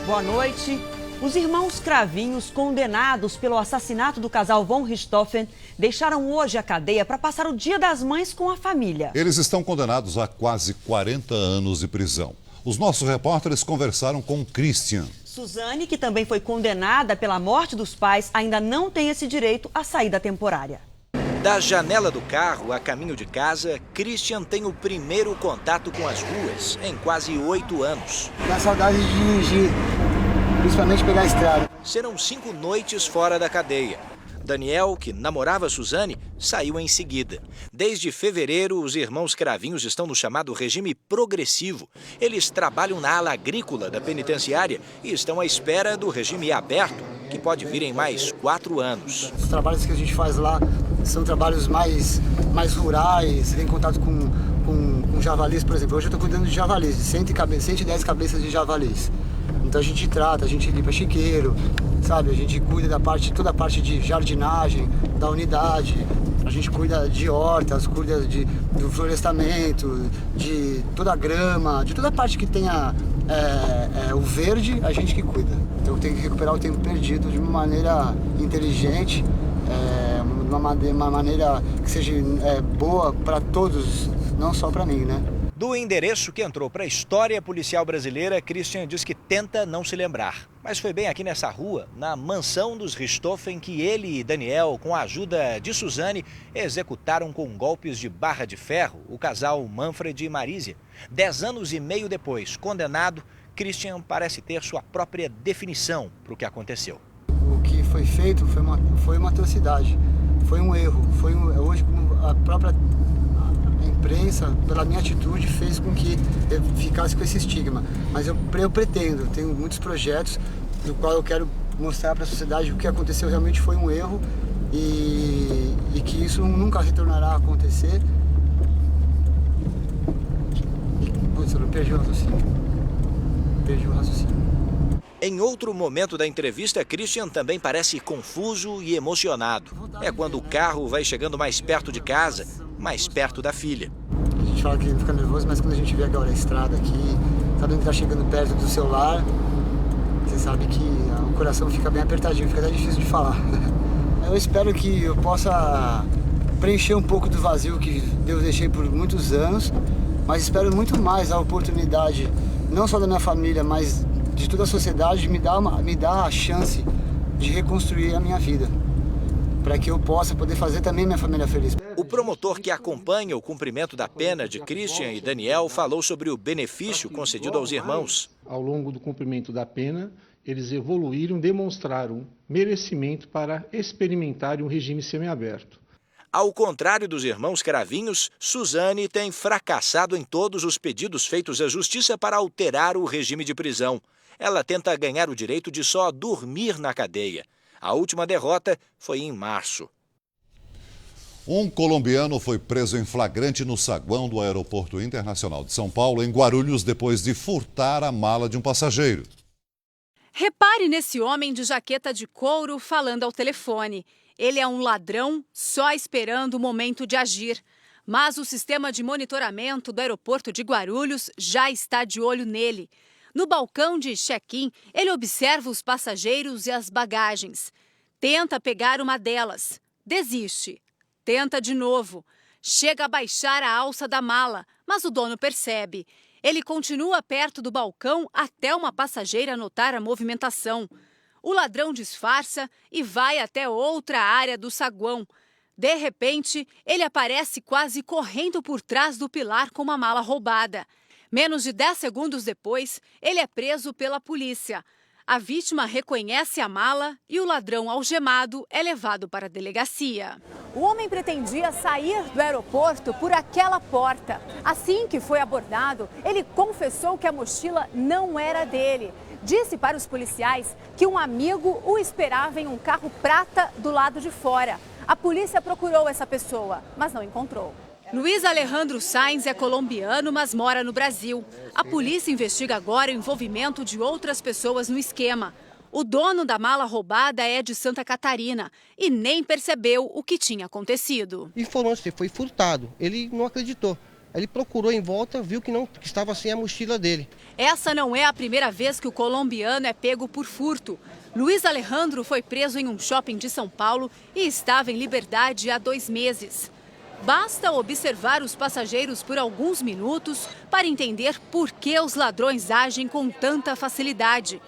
Boa noite. Os irmãos Cravinhos, condenados pelo assassinato do casal von Richthofen, deixaram hoje a cadeia para passar o Dia das Mães com a família. Eles estão condenados a quase 40 anos de prisão. Os nossos repórteres conversaram com Christian. Suzane, que também foi condenada pela morte dos pais, ainda não tem esse direito à saída temporária. Da janela do carro a caminho de casa, Christian tem o primeiro contato com as ruas em quase 8 anos. Dá saudade de dirigir, principalmente pegar a estrada. Serão 5 noites fora da cadeia. Daniel, que namorava Suzane, saiu em seguida. Desde fevereiro, os irmãos Cravinhos estão no chamado regime progressivo. Eles trabalham na ala agrícola da penitenciária e estão à espera do regime aberto, que pode vir em mais 4 anos. Os trabalhos que a gente faz lá são trabalhos mais rurais, vem em contato com javalis, por exemplo. Hoje eu estou cuidando de javalis, de 110 cabeças de javalis. Então a gente trata, a gente limpa chiqueiro, sabe? A gente cuida toda a parte de jardinagem da unidade, a gente cuida de hortas, cuida do florestamento, de toda a grama, de toda a parte que tenha o verde, a gente que cuida. Então tem que recuperar o tempo perdido de uma maneira inteligente, uma maneira que seja boa para todos, não só para mim, né? Do endereço que entrou para a história policial brasileira, Christian diz que tenta não se lembrar. Mas foi bem aqui nessa rua, na mansão dos Richthofen, que ele e Daniel, com a ajuda de Suzane, executaram com golpes de barra de ferro o casal Manfred e Marísia. 10 anos e meio depois, condenado, Christian parece ter sua própria definição para o que aconteceu. O que foi feito foi uma atrocidade, foi um erro. Hoje, a própria imprensa, pela minha atitude, fez com que eu ficasse com esse estigma. Mas eu pretendo, tenho muitos projetos no qual eu quero mostrar para a sociedade o que aconteceu realmente foi um erro e que isso nunca retornará a acontecer. Putz, eu perdi o raciocínio. Em outro momento da entrevista, Christian também parece confuso e emocionado. É quando o carro vai chegando mais perto de casa, mais perto da filha. A gente fala que fica nervoso, mas quando a gente vê agora a estrada aqui, sabendo que está chegando perto do seu lar, você sabe que o coração fica bem apertadinho, fica até difícil de falar. Eu espero que eu possa preencher um pouco do vazio que eu deixei por muitos anos, mas espero muito mais a oportunidade, não só da minha família, mas de toda a sociedade, me dá a chance de reconstruir a minha vida, para que eu possa poder fazer também minha família feliz. O promotor que acompanha o cumprimento da pena de Christian e Daniel falou sobre o benefício concedido aos irmãos. Ao longo do cumprimento da pena, eles evoluíram, demonstraram merecimento para experimentarem um regime semiaberto. Ao contrário dos irmãos Cravinhos, Suzane tem fracassado em todos os pedidos feitos à justiça para alterar o regime de prisão. Ela tenta ganhar o direito de só dormir na cadeia. A última derrota foi em março. Um colombiano foi preso em flagrante no saguão do Aeroporto Internacional de São Paulo, em Guarulhos, depois de furtar a mala de um passageiro. Repare nesse homem de jaqueta de couro falando ao telefone. Ele é um ladrão só esperando o momento de agir. Mas o sistema de monitoramento do aeroporto de Guarulhos já está de olho nele. No balcão de check-in, ele observa os passageiros e as bagagens. Tenta pegar uma delas. Desiste. Tenta de novo. Chega a baixar a alça da mala, mas o dono percebe. Ele continua perto do balcão até uma passageira notar a movimentação. O ladrão disfarça e vai até outra área do saguão. De repente, ele aparece quase correndo por trás do pilar com uma mala roubada. Menos de 10 segundos depois, ele é preso pela polícia. A vítima reconhece a mala e o ladrão algemado é levado para a delegacia. O homem pretendia sair do aeroporto por aquela porta. Assim que foi abordado, ele confessou que a mochila não era dele. Disse para os policiais que um amigo o esperava em um carro prata do lado de fora. A polícia procurou essa pessoa, mas não encontrou. Luiz Alejandro Sainz é colombiano, mas mora no Brasil. A polícia investiga agora o envolvimento de outras pessoas no esquema. O dono da mala roubada é de Santa Catarina e nem percebeu o que tinha acontecido. Informou que foi furtado. Ele não acreditou. Ele procurou em volta, viu que estava sem a mochila dele. Essa não é a primeira vez que o colombiano é pego por furto. Luiz Alejandro foi preso em um shopping de São Paulo e estava em liberdade há 2 meses. Basta observar os passageiros por alguns minutos para entender por que os ladrões agem com tanta facilidade.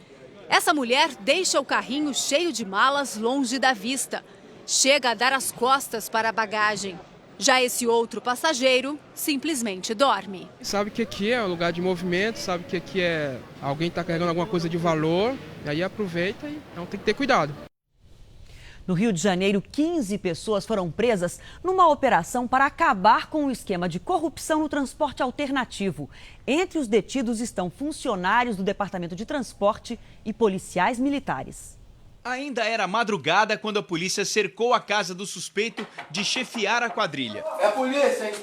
Essa mulher deixa o carrinho cheio de malas longe da vista. Chega a dar as costas para a bagagem. Já esse outro passageiro simplesmente dorme. Sabe que aqui é um lugar de movimento, sabe que aqui é alguém está carregando alguma coisa de valor, e aí aproveita e então tem que ter cuidado. No Rio de Janeiro, 15 pessoas foram presas numa operação para acabar com o esquema de corrupção no transporte alternativo. Entre os detidos estão funcionários do Departamento de Transporte e policiais militares. Ainda era madrugada quando a polícia cercou a casa do suspeito de chefiar a quadrilha. É a polícia, hein?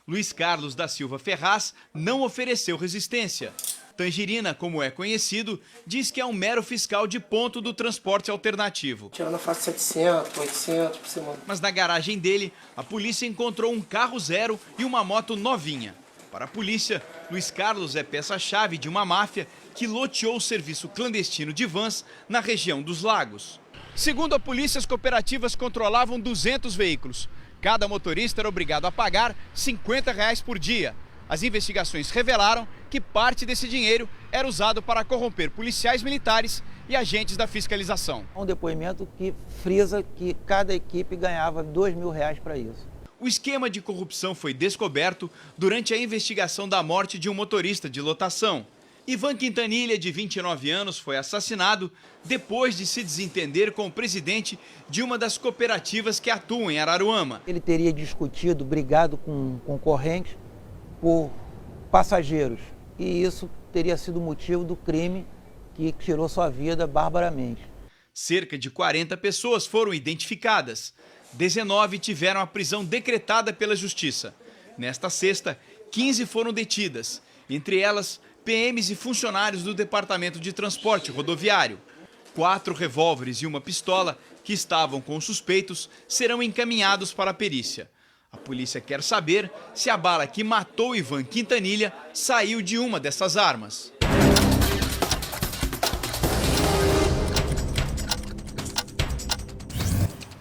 Luiz Carlos da Silva Ferraz não ofereceu resistência. Tangerina, como é conhecido, diz que é um mero fiscal de ponto do transporte alternativo. Tirando a faixa 700, 800 por semana. Mas na garagem dele, a polícia encontrou um carro zero e uma moto novinha. Para a polícia, Luiz Carlos é peça-chave de uma máfia que loteou o serviço clandestino de vans na região dos Lagos. Segundo a polícia, as cooperativas controlavam 200 veículos. Cada motorista era obrigado a pagar R$ 50 por dia. As investigações revelaram que parte desse dinheiro era usado para corromper policiais militares e agentes da fiscalização. Um depoimento que frisa que cada equipe ganhava R$ 2.000 para isso. O esquema de corrupção foi descoberto durante a investigação da morte de um motorista de lotação. Ivan Quintanilha, de 29 anos, foi assassinado depois de se desentender com o presidente de uma das cooperativas que atuam em Araruama. Ele teria discutido, brigado com concorrentes por passageiros. E isso teria sido o motivo do crime que tirou sua vida barbaramente. Cerca de 40 pessoas foram identificadas. 19 tiveram a prisão decretada pela Justiça. Nesta sexta, 15 foram detidas, entre elas PMs e funcionários do Departamento de Transporte Rodoviário. 4 revólveres e uma pistola que estavam com os suspeitos serão encaminhados para a perícia. A polícia quer saber se a bala que matou Ivan Quintanilha saiu de uma dessas armas.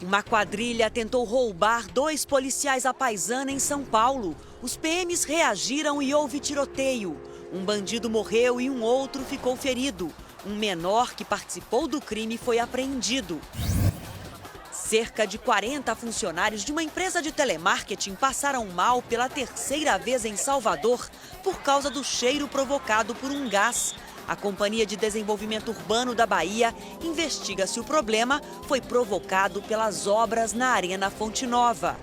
Uma quadrilha tentou roubar 2 policiais à paisana em São Paulo. Os PMs reagiram e houve tiroteio. Um bandido morreu e um outro ficou ferido. Um menor que participou do crime foi apreendido. Cerca de 40 funcionários de uma empresa de telemarketing passaram mal pela 3ª vez em Salvador por causa do cheiro provocado por um gás. A Companhia de Desenvolvimento Urbano da Bahia investiga se o problema foi provocado pelas obras na Arena Fonte Nova.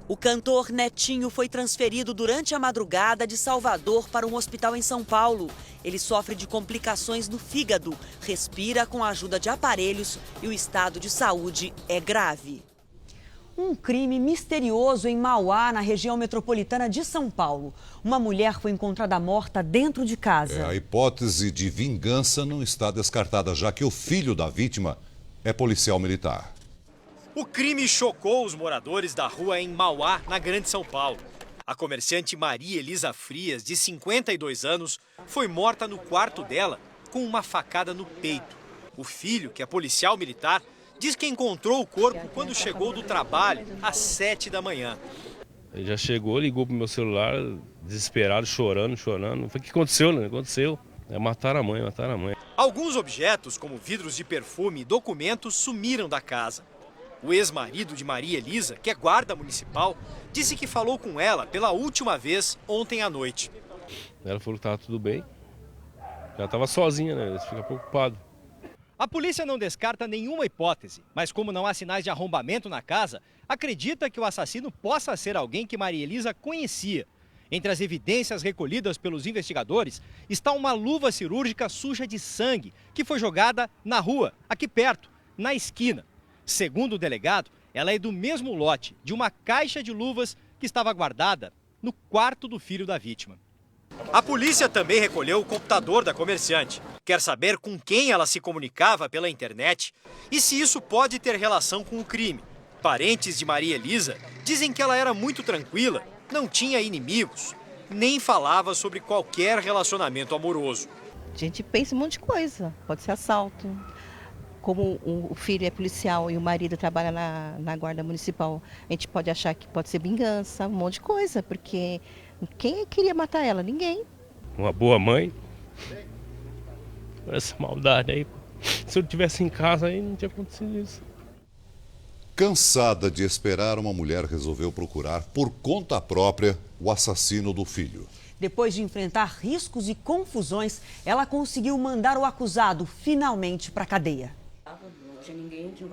O cantor Netinho foi transferido durante a madrugada de Salvador para um hospital em São Paulo. Ele sofre de complicações no fígado, respira com a ajuda de aparelhos e o estado de saúde é grave. Um crime misterioso em Mauá, na região metropolitana de São Paulo. Uma mulher foi encontrada morta dentro de casa. A hipótese de vingança não está descartada, já que o filho da vítima é policial militar. O crime chocou os moradores da rua em Mauá, na Grande São Paulo. A comerciante Maria Elisa Frias, de 52 anos, foi morta no quarto dela com uma facada no peito. O filho, que é policial militar, diz que encontrou o corpo quando chegou do trabalho, às 7 da manhã. Ele já chegou, ligou pro meu celular, desesperado, chorando. Falei, o que aconteceu, né? Aconteceu. Mataram a mãe. Alguns objetos, como vidros de perfume e documentos, sumiram da casa. O ex-marido de Maria Elisa, que é guarda municipal, disse que falou com ela pela última vez ontem à noite. Ela falou que estava tudo bem. Ela estava sozinha, né? Ele fica preocupado. A polícia não descarta nenhuma hipótese, mas como não há sinais de arrombamento na casa, acredita que o assassino possa ser alguém que Maria Elisa conhecia. Entre as evidências recolhidas pelos investigadores está uma luva cirúrgica suja de sangue que foi jogada na rua, aqui perto, na esquina. Segundo o delegado, ela é do mesmo lote de uma caixa de luvas que estava guardada no quarto do filho da vítima. A polícia também recolheu o computador da comerciante. Quer saber com quem ela se comunicava pela internet e se isso pode ter relação com o crime. Parentes de Maria Elisa dizem que ela era muito tranquila Não tinha inimigos, nem falava sobre qualquer relacionamento amoroso. A gente pensa um monte de coisa, pode ser assalto. Como o filho é policial e o marido trabalha na guarda municipal, a gente pode achar que pode ser vingança, um monte de coisa, porque quem queria matar ela? Ninguém. Uma boa mãe. Essa maldade aí. Se eu estivesse em casa aí não tinha acontecido isso. Cansada de esperar, uma mulher resolveu procurar por conta própria o assassino do filho. Depois de enfrentar riscos e confusões, ela conseguiu mandar o acusado finalmente para a cadeia.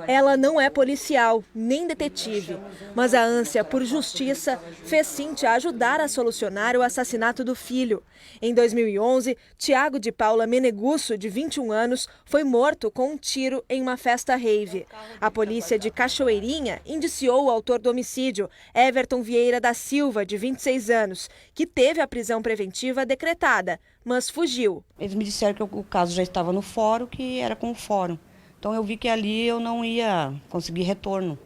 Ela não é policial, nem detetive, mas a ânsia por justiça fez Cíntia ajudar a solucionar o assassinato do filho. Em 2011, Tiago de Paula Menegusso, de 21 anos, foi morto com um tiro em uma festa rave. A polícia de Cachoeirinha indiciou o autor do homicídio, Everton Vieira da Silva, de 26 anos, que teve a prisão preventiva decretada, mas fugiu. Eles me disseram que o caso já estava no fórum, que era com o fórum. Então eu vi que ali eu não ia conseguir retorno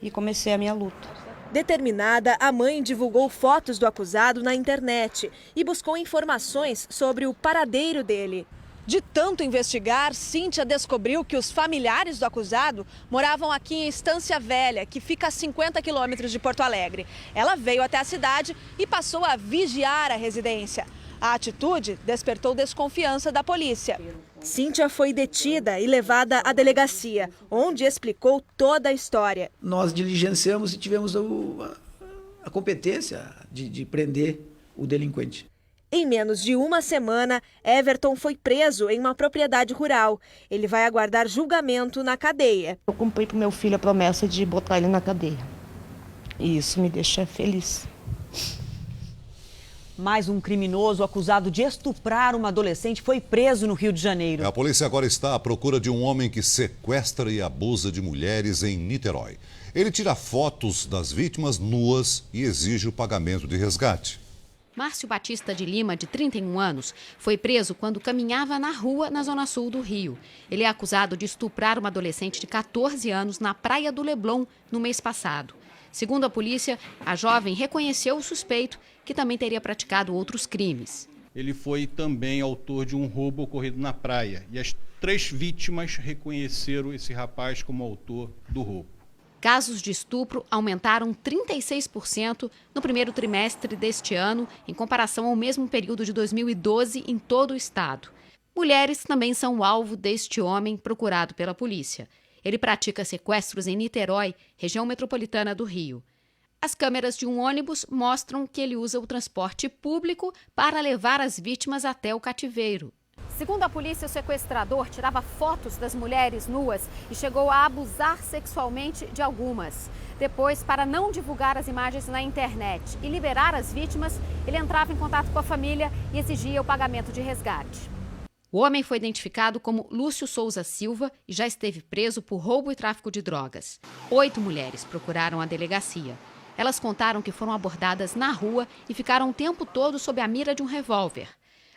e comecei a minha luta. Determinada, a mãe divulgou fotos do acusado na internet e buscou informações sobre o paradeiro dele. De tanto investigar, Cíntia descobriu que os familiares do acusado moravam aqui em Estância Velha, que fica a 50 quilômetros de Porto Alegre. Ela veio até a cidade e passou a vigiar a residência. A atitude despertou desconfiança da polícia. Cíntia foi detida e levada à delegacia, onde explicou toda a história. Nós diligenciamos e tivemos a competência de prender o delinquente. Em menos de uma semana, Everton foi preso em uma propriedade rural. Ele vai aguardar julgamento na cadeia. Eu cumpri para o meu filho a promessa de botar ele na cadeia. E isso me deixa feliz. Mais um criminoso acusado de estuprar uma adolescente foi preso no Rio de Janeiro. A polícia agora está à procura de um homem que sequestra e abusa de mulheres em Niterói. Ele tira fotos das vítimas nuas e exige o pagamento de resgate. Márcio Batista de Lima, de 31 anos, foi preso quando caminhava na rua na zona sul do Rio. Ele é acusado de estuprar uma adolescente de 14 anos na Praia do Leblon no mês passado. Segundo a polícia, a jovem reconheceu o suspeito, que também teria praticado outros crimes. Ele foi também autor de um roubo ocorrido na praia e as 3 vítimas reconheceram esse rapaz como autor do roubo. Casos de estupro aumentaram 36% no primeiro trimestre deste ano, em comparação ao mesmo período de 2012 em todo o estado. Mulheres também são alvo deste homem procurado pela polícia. Ele pratica sequestros em Niterói, região metropolitana do Rio. As câmeras de um ônibus mostram que ele usa o transporte público para levar as vítimas até o cativeiro. Segundo a polícia, o sequestrador tirava fotos das mulheres nuas e chegou a abusar sexualmente de algumas. Depois, para não divulgar as imagens na internet e liberar as vítimas, ele entrava em contato com a família e exigia o pagamento de resgate. O homem foi identificado como Lúcio Souza Silva e já esteve preso por roubo e tráfico de drogas. 8 mulheres procuraram a delegacia. Elas contaram que foram abordadas na rua e ficaram o tempo todo sob a mira de um revólver.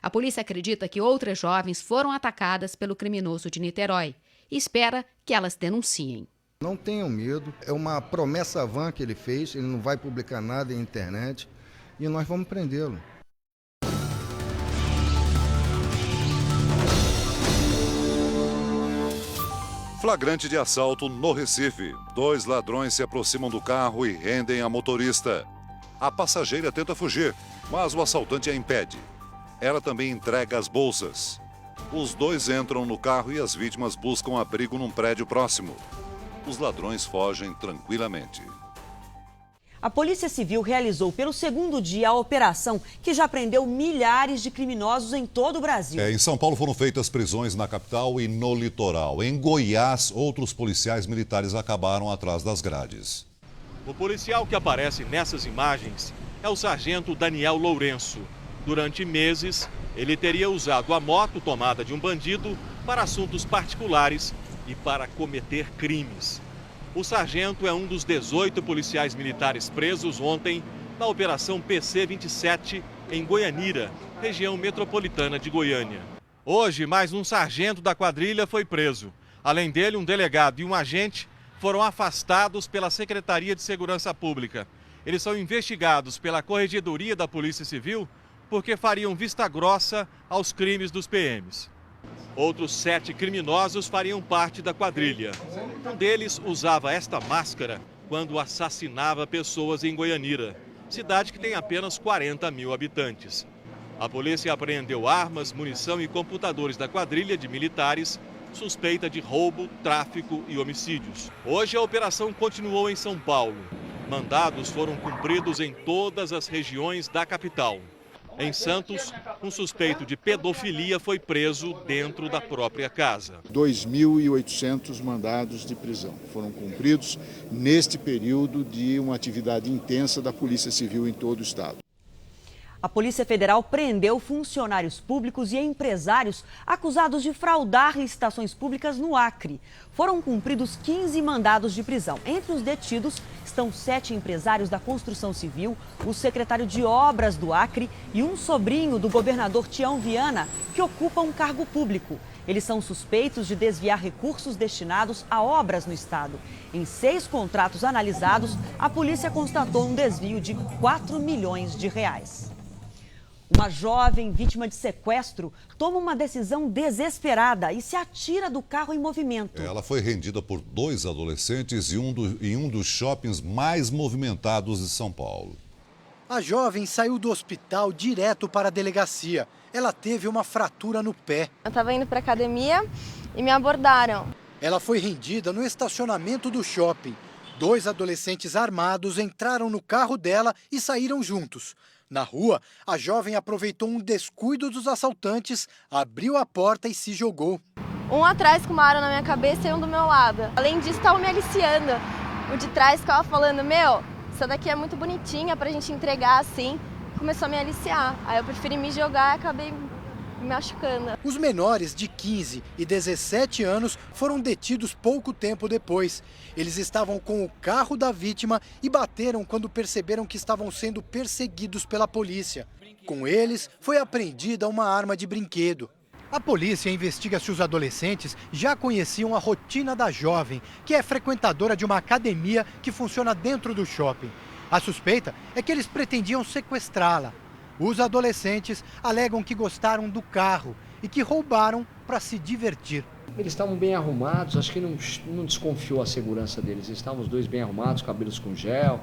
A polícia acredita que outras jovens foram atacadas pelo criminoso de Niterói e espera que elas denunciem. Não tenham medo, é uma promessa vã que ele fez, ele não vai publicar nada na internet e nós vamos prendê-lo. Flagrante de assalto no Recife. 2 ladrões se aproximam do carro e rendem a motorista. A passageira tenta fugir, mas o assaltante a impede. Ela também entrega as bolsas. Os 2 entram no carro e as vítimas buscam abrigo num prédio próximo. Os ladrões fogem tranquilamente. A Polícia Civil realizou pelo 2º dia a operação que já prendeu milhares de criminosos em todo o Brasil. Em São Paulo foram feitas prisões na capital e no litoral. Em Goiás, outros policiais militares acabaram atrás das grades. O policial que aparece nessas imagens é o sargento Daniel Lourenço. Durante meses, ele teria usado a moto tomada de um bandido para assuntos particulares e para cometer crimes. O sargento é um dos 18 policiais militares presos ontem na Operação PC-27 em Goianira, região metropolitana de Goiânia. Hoje, mais um sargento da quadrilha foi preso. Além dele, um delegado e um agente foram afastados pela Secretaria de Segurança Pública. Eles são investigados pela Corregedoria da Polícia Civil porque fariam vista grossa aos crimes dos PMs. Outros 7 criminosos fariam parte da quadrilha. Um deles usava esta máscara quando assassinava pessoas em Goianira, cidade que tem apenas 40 mil habitantes. A polícia apreendeu armas, munição e computadores da quadrilha de militares, suspeita de roubo, tráfico e homicídios. Hoje a operação continuou em São Paulo. Mandados foram cumpridos em todas as regiões da capital. Em Santos, um suspeito de pedofilia foi preso dentro da própria casa. 2.800 mandados de prisão foram cumpridos neste período de uma atividade intensa da Polícia Civil em todo o estado. A Polícia Federal prendeu funcionários públicos e empresários acusados de fraudar licitações públicas no Acre. Foram cumpridos 15 mandados de prisão. Entre os detidos estão 7 empresários da construção civil, o secretário de Obras do Acre e um sobrinho do governador Tião Viana, que ocupa um cargo público. Eles são suspeitos de desviar recursos destinados a obras no estado. Em 6 contratos analisados, a polícia constatou um desvio de 4 milhões de reais. Uma jovem vítima de sequestro toma uma decisão desesperada e se atira do carro em movimento. Ela foi rendida por 2 adolescentes em um dos shoppings mais movimentados de São Paulo. A jovem saiu do hospital direto para a delegacia. Ela teve uma fratura no pé. Eu estava indo para a academia e me abordaram. Ela foi rendida no estacionamento do shopping. 2 adolescentes armados entraram no carro dela e saíram juntos. Na rua, a jovem aproveitou um descuido dos assaltantes, abriu a porta e se jogou. Um atrás com uma arma na minha cabeça e um do meu lado. Além disso, estavam me aliciando. O de trás ficava falando, essa daqui é muito bonitinha pra gente entregar assim. Começou a me aliciar. Aí eu preferi me jogar e acabei me machucando. Os menores de 15 e 17 anos foram detidos pouco tempo depois. Eles estavam com o carro da vítima e bateram quando perceberam que estavam sendo perseguidos pela polícia. Com eles, foi apreendida uma arma de brinquedo. A polícia investiga se os adolescentes já conheciam a rotina da jovem, que é frequentadora de uma academia que funciona dentro do shopping. A suspeita é que eles pretendiam sequestrá-la. Os adolescentes alegam que gostaram do carro e que roubaram para se divertir. Eles estavam bem arrumados, acho que não desconfiou a segurança deles. Eles estavam os 2 bem arrumados, cabelos com gel.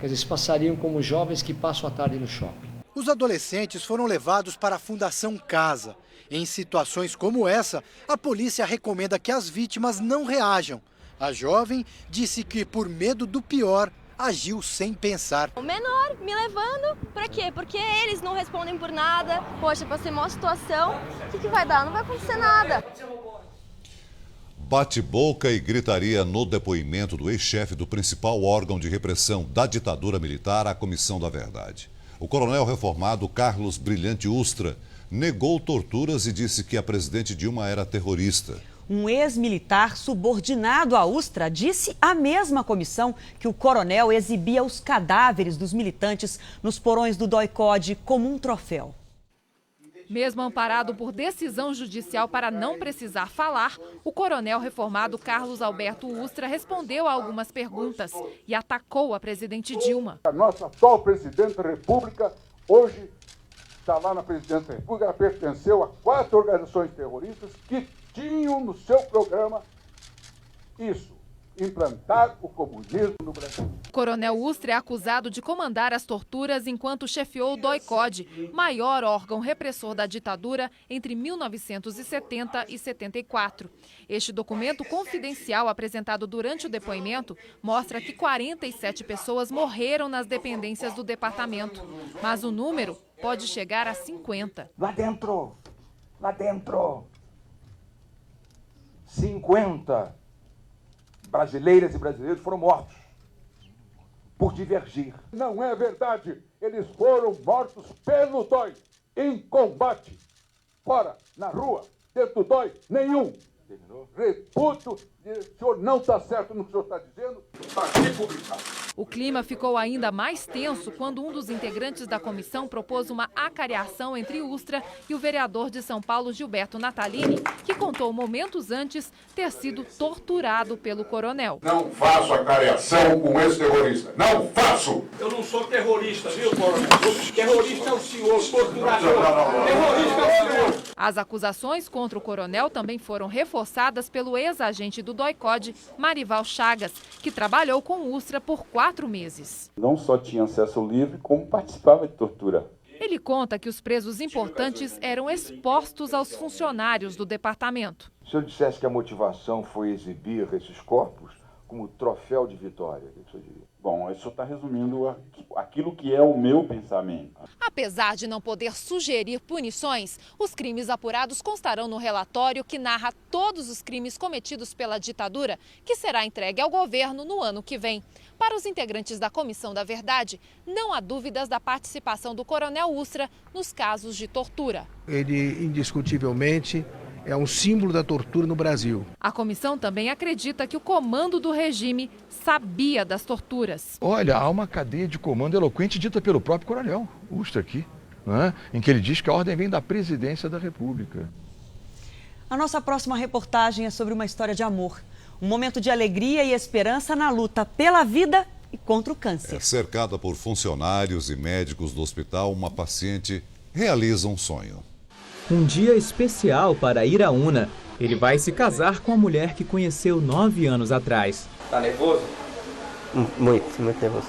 Quer dizer, eles passariam como jovens que passam a tarde no shopping. Os adolescentes foram levados para a Fundação Casa. Em situações como essa, a polícia recomenda que as vítimas não reajam. A jovem disse que, por medo do pior, agiu sem pensar. O menor me levando, pra quê? Porque eles não respondem por nada. Poxa, passei uma situação, o que vai dar? Não vai acontecer nada. Bate-boca e gritaria no depoimento do ex-chefe do principal órgão de repressão da ditadura militar, a Comissão da Verdade. O coronel reformado Carlos Brilhante Ustra negou torturas e disse que a presidente Dilma era terrorista. Um ex-militar subordinado à Ustra disse à mesma comissão que o coronel exibia os cadáveres dos militantes nos porões do DOI-CODE como um troféu. Mesmo amparado por decisão judicial para não precisar falar, o coronel reformado Carlos Alberto Ustra respondeu a algumas perguntas e atacou a presidente Dilma. A nossa atual presidente da República hoje está lá na presidência da República, ela pertenceu a 4 organizações terroristas que tinham no seu programa isso, implantar o comunismo no Brasil. O coronel Ustra é acusado de comandar as torturas enquanto chefiou o DOI-CODE, maior órgão repressor da ditadura entre 1970 e 74. Este documento confidencial apresentado durante o depoimento mostra que 47 pessoas morreram nas dependências do departamento, mas o número pode chegar a 50. Lá dentro, 50 brasileiras e brasileiros foram mortos por divergir. Não é verdade, eles foram mortos pelo DOI, em combate, fora, na rua, dentro do DOI, nenhum. Reputo, o senhor não está certo no que o senhor está dizendo, está aqui publicado. O clima ficou ainda mais tenso quando um dos integrantes da comissão propôs uma acariação entre Ustra e o vereador de São Paulo, Gilberto Natalini, que contou momentos antes ter sido torturado pelo coronel. Não faço acariação com esse terrorista. Não faço! Eu não sou terrorista, viu, coronel? Terrorista é o senhor, torturador. Terrorista é o senhor. As acusações contra o coronel também foram reforçadas pelo ex-agente do DOI-CODE, Marival Chagas, que trabalhou com Ustra por 4 meses. Não só tinha acesso livre, como participava de tortura. Ele conta que os presos importantes eram expostos aos funcionários do departamento. Se eu dissesse que a motivação foi exibir esses corpos como troféu de vitória, o que o senhor diria? Bom, isso está resumindo aquilo que é o meu pensamento. Apesar de não poder sugerir punições, os crimes apurados constarão no relatório que narra todos os crimes cometidos pela ditadura, que será entregue ao governo no ano que vem. Para os integrantes da Comissão da Verdade, não há dúvidas da participação do coronel Ustra nos casos de tortura. Ele, indiscutivelmente, é um símbolo da tortura no Brasil. A comissão também acredita que o comando do regime sabia das torturas. Olha, há uma cadeia de comando eloquente dita pelo próprio coronel Ustra aqui, né? Em que ele diz que a ordem vem da presidência da República. A nossa próxima reportagem é sobre uma história de amor. Um momento de alegria e esperança na luta pela vida e contra o câncer. Cercada por funcionários e médicos do hospital, uma paciente realiza um sonho. Um dia especial para Iraúna. Ele vai se casar com a mulher que conheceu 9 anos atrás. Tá nervoso? Muito nervoso.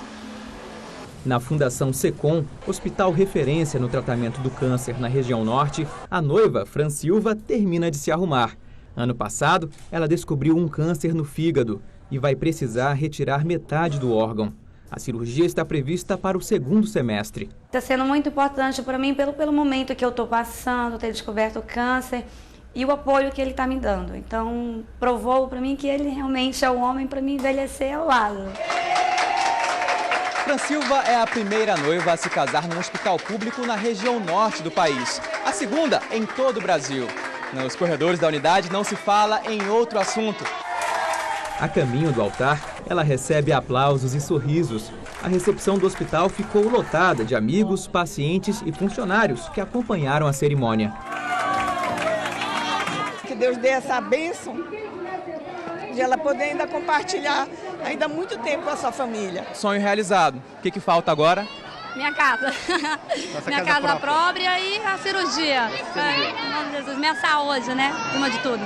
Na Fundação Secom, hospital referência no tratamento do câncer na região norte, a noiva, Fran Silva, termina de se arrumar. Ano passado, ela descobriu um câncer no fígado e vai precisar retirar metade do órgão. A cirurgia está prevista para o 2º semestre. Está sendo muito importante para mim pelo momento que eu estou passando, ter descoberto o câncer e o apoio que ele está me dando. Então, provou para mim que ele realmente é o homem para me envelhecer ao lado. Fran Silva é a primeira noiva a se casar num hospital público na região norte do país. A segunda em todo o Brasil. Nos corredores da unidade não se fala em outro assunto. A caminho do altar, ela recebe aplausos e sorrisos. A recepção do hospital ficou lotada de amigos, pacientes e funcionários que acompanharam a cerimônia. Que Deus dê essa bênção de ela poder ainda compartilhar ainda muito tempo com a sua família. Sonho realizado. O que falta agora? Minha casa. Minha casa própria e a cirurgia. Em nome de Jesus, minha saúde, né? Acima de tudo.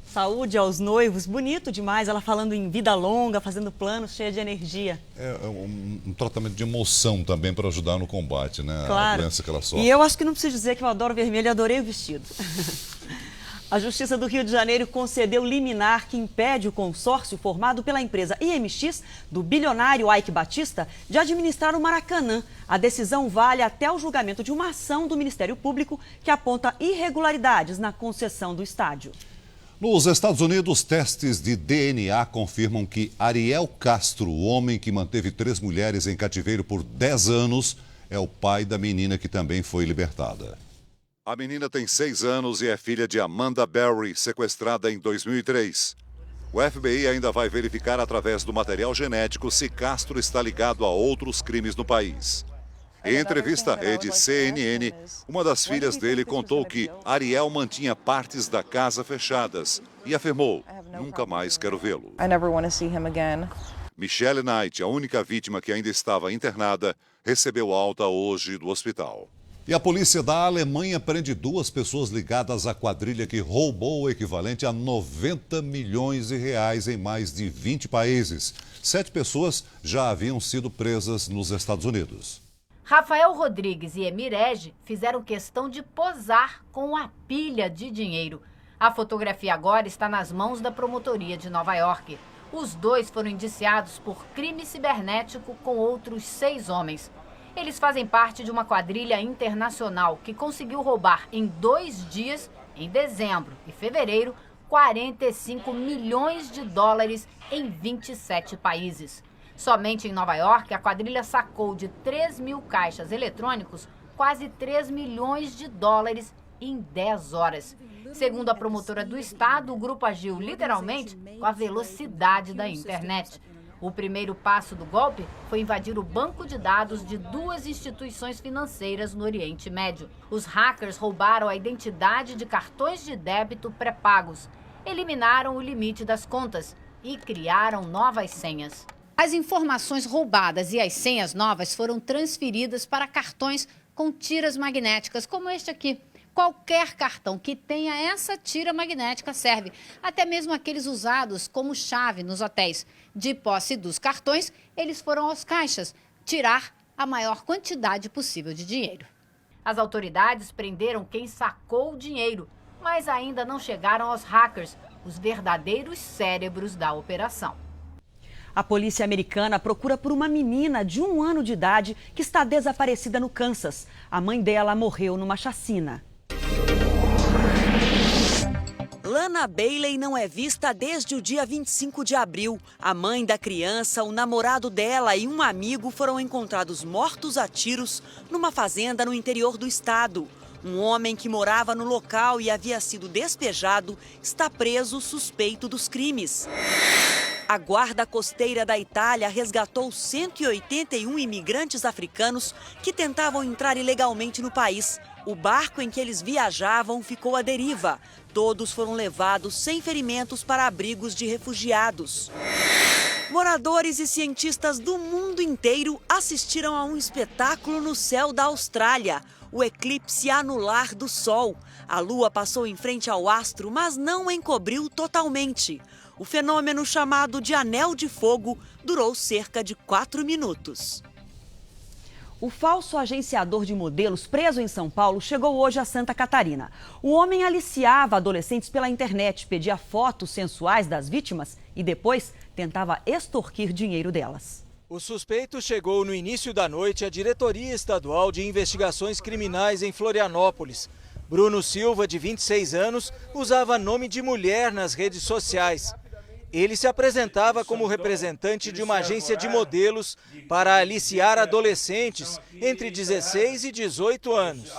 Saúde aos noivos, bonito demais, ela falando em vida longa, fazendo planos, cheia de energia. É um tratamento de emoção também para ajudar no combate, né? Claro. A doença que ela sofre. E eu acho que não preciso dizer que eu adoro vermelho e adorei o vestido. A Justiça do Rio de Janeiro concedeu liminar que impede o consórcio formado pela empresa IMX, do bilionário Ike Batista, de administrar o Maracanã. A decisão vale até o julgamento de uma ação do Ministério Público que aponta irregularidades na concessão do estádio. Nos Estados Unidos, testes de DNA confirmam que Ariel Castro, o homem que manteve 3 mulheres em cativeiro por 10 anos, é o pai da menina que também foi libertada. A menina tem 6 anos e é filha de Amanda Berry, sequestrada em 2003. O FBI ainda vai verificar através do material genético se Castro está ligado a outros crimes no país. Em entrevista à rede CNN, uma das filhas dele contou que Ariel mantinha partes da casa fechadas e afirmou: "Nunca mais quero vê-lo." Michelle Knight, a única vítima que ainda estava internada, recebeu alta hoje do hospital. E a polícia da Alemanha prende 2 pessoas ligadas à quadrilha que roubou o equivalente a 90 milhões de reais em mais de 20 países. 7 pessoas já haviam sido presas nos Estados Unidos. Rafael Rodrigues e Emir Ege fizeram questão de posar com a pilha de dinheiro. A fotografia agora está nas mãos da promotoria de Nova York. Os 2 foram indiciados por crime cibernético com outros 6 homens. Eles fazem parte de uma quadrilha internacional que conseguiu roubar em 2 dias, em dezembro e fevereiro, 45 milhões de dólares em 27 países. Somente em Nova York, a quadrilha sacou de 3.000 caixas eletrônicos quase 3 milhões de dólares em 10 horas. Segundo a promotora do estado, o grupo agiu literalmente com a velocidade da internet. O primeiro passo do golpe foi invadir o banco de dados de 2 instituições financeiras no Oriente Médio. Os hackers roubaram a identidade de cartões de débito pré-pagos, eliminaram o limite das contas e criaram novas senhas. As informações roubadas e as senhas novas foram transferidas para cartões com tiras magnéticas, como este aqui. Qualquer cartão que tenha essa tira magnética serve, até mesmo aqueles usados como chave nos hotéis. De posse dos cartões, eles foram aos caixas tirar a maior quantidade possível de dinheiro. As autoridades prenderam quem sacou o dinheiro, mas ainda não chegaram aos hackers, os verdadeiros cérebros da operação. A polícia americana procura por uma menina de 1 ano de idade que está desaparecida no Kansas. A mãe dela morreu numa chacina. Lana Bailey não é vista desde o dia 25 de abril. A mãe da criança, o namorado dela e um amigo foram encontrados mortos a tiros numa fazenda no interior do estado. Um homem que morava no local e havia sido despejado está preso suspeito dos crimes. A Guarda Costeira da Itália resgatou 181 imigrantes africanos que tentavam entrar ilegalmente no país. O barco em que eles viajavam ficou à deriva. Todos foram levados sem ferimentos para abrigos de refugiados. Moradores e cientistas do mundo inteiro assistiram a um espetáculo no céu da Austrália, o eclipse anular do Sol. A Lua passou em frente ao astro, mas não encobriu totalmente. O fenômeno, chamado de Anel de Fogo, durou cerca de 4 minutos. O falso agenciador de modelos preso em São Paulo chegou hoje a Santa Catarina. O homem aliciava adolescentes pela internet, pedia fotos sensuais das vítimas e depois tentava extorquir dinheiro delas. O suspeito chegou no início da noite à Diretoria Estadual de Investigações Criminais em Florianópolis. Bruno Silva, de 26 anos, usava nome de mulher nas redes sociais. Ele se apresentava como representante de uma agência de modelos para aliciar adolescentes entre 16 e 18 anos.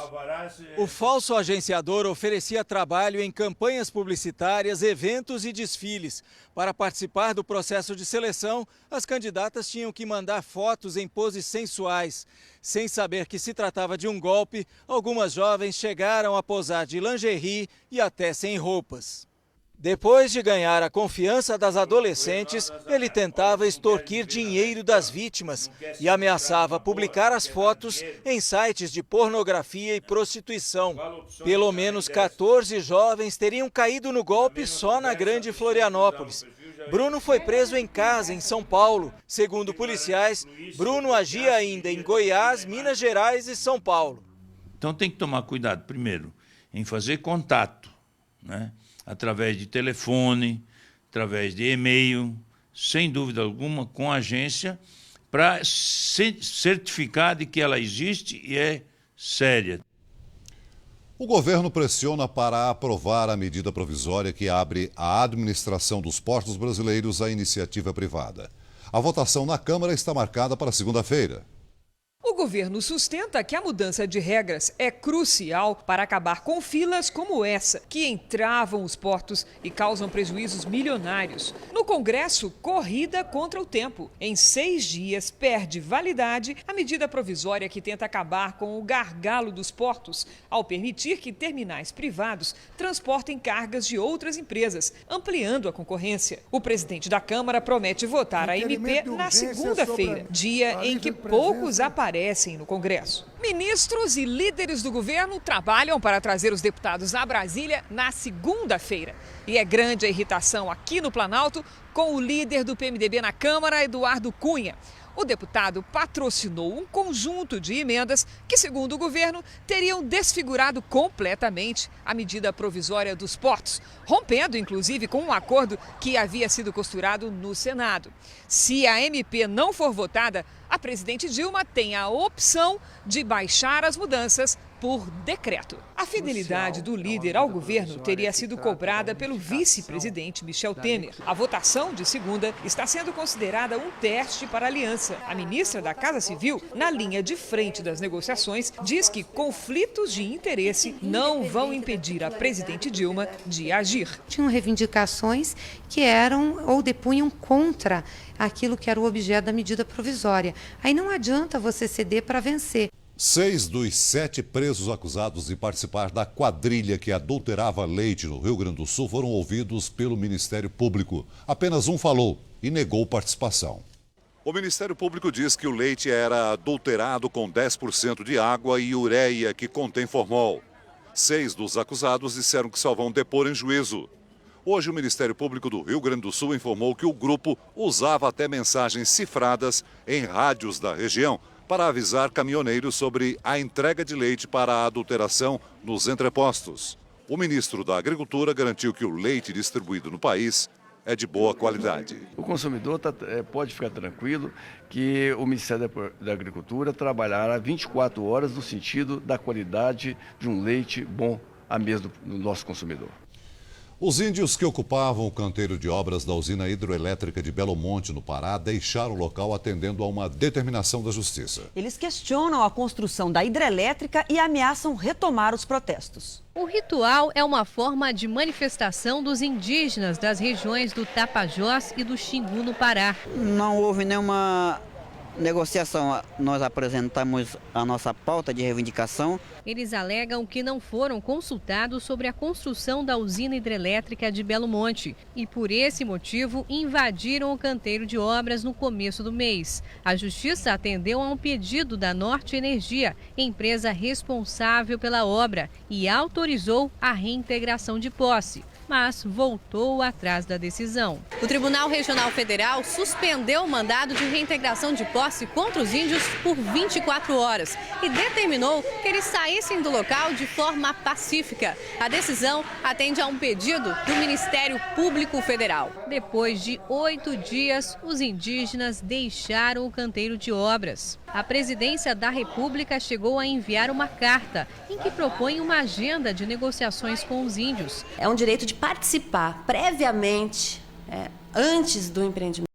O falso agenciador oferecia trabalho em campanhas publicitárias, eventos e desfiles. Para participar do processo de seleção, as candidatas tinham que mandar fotos em poses sensuais. Sem saber que se tratava de um golpe, algumas jovens chegaram a posar de lingerie e até sem roupas. Depois de ganhar a confiança das adolescentes, ele tentava extorquir dinheiro das vítimas e ameaçava publicar as fotos em sites de pornografia e prostituição. Pelo menos 14 jovens teriam caído no golpe só na Grande Florianópolis. Bruno foi preso em casa, em São Paulo. Segundo policiais, Bruno agia ainda em Goiás, Minas Gerais e São Paulo. Então tem que tomar cuidado, primeiro, em fazer contato, né? Através de telefone, através de e-mail, sem dúvida alguma, com a agência, para certificar de que ela existe e é séria. O governo pressiona para aprovar a medida provisória que abre a administração dos portos brasileiros à iniciativa privada. A votação na Câmara está marcada para segunda-feira. O governo sustenta que a mudança de regras é crucial para acabar com filas como essa, que entravam os portos e causam prejuízos milionários. No Congresso, corrida contra o tempo. Em 6 dias, perde validade a medida provisória que tenta acabar com o gargalo dos portos, ao permitir que terminais privados transportem cargas de outras empresas, ampliando a concorrência. O presidente da Câmara promete votar a MP na segunda-feira, dia em que poucos aparecem no Congresso. Ministros e líderes do governo trabalham para trazer os deputados a Brasília na segunda-feira. E é grande a irritação aqui no Planalto com o líder do PMDB na Câmara, Eduardo Cunha. O deputado patrocinou um conjunto de emendas que, segundo o governo, teriam desfigurado completamente a medida provisória dos portos, rompendo, inclusive, com um acordo que havia sido costurado no Senado. Se a MP não for votada, a presidente Dilma tem a opção de baixar as mudanças por decreto. A fidelidade do líder ao governo teria sido cobrada pelo vice-presidente Michel Temer. A votação de segunda está sendo considerada um teste para a aliança. A ministra da Casa Civil, na linha de frente das negociações, diz que conflitos de interesse não vão impedir a presidente Dilma de agir. Tinham reivindicações que eram ou depunham contra aquilo que era o objeto da medida provisória. Aí não adianta você ceder para vencer. 6 dos 7 presos acusados de participar da quadrilha que adulterava leite no Rio Grande do Sul foram ouvidos pelo Ministério Público. Apenas um falou e negou participação. O Ministério Público diz que o leite era adulterado com 10% de água e ureia que contém formol. 6 dos acusados disseram que só vão depor em juízo. Hoje, o Ministério Público do Rio Grande do Sul informou que o grupo usava até mensagens cifradas em rádios da região para avisar caminhoneiros sobre a entrega de leite para a adulteração nos entrepostos. O ministro da Agricultura garantiu que o leite distribuído no país é de boa qualidade. O consumidor pode ficar tranquilo que o Ministério da Agricultura trabalhará 24 horas no sentido da qualidade de um leite bom à mesa do nosso consumidor. Os índios que ocupavam o canteiro de obras da usina hidroelétrica de Belo Monte, no Pará, deixaram o local atendendo a uma determinação da Justiça. Eles questionam a construção da hidrelétrica e ameaçam retomar os protestos. O ritual é uma forma de manifestação dos indígenas das regiões do Tapajós e do Xingu, no Pará. Não houve nenhuma negociação. Nós apresentamos a nossa pauta de reivindicação. Eles alegam que não foram consultados sobre a construção da usina hidrelétrica de Belo Monte e, por esse motivo, invadiram o canteiro de obras no começo do mês. A Justiça atendeu a um pedido da Norte Energia, empresa responsável pela obra, e autorizou a reintegração de posse, mas voltou atrás da decisão. O Tribunal Regional Federal suspendeu o mandado de reintegração de posse contra os índios por 24 horas e determinou que eles saíssem do local de forma pacífica. A decisão atende a um pedido do Ministério Público Federal. Depois de 8 dias, os indígenas deixaram o canteiro de obras. A Presidência da República chegou a enviar uma carta em que propõe uma agenda de negociações com os índios. É um direito de participar previamente, antes do empreendimento.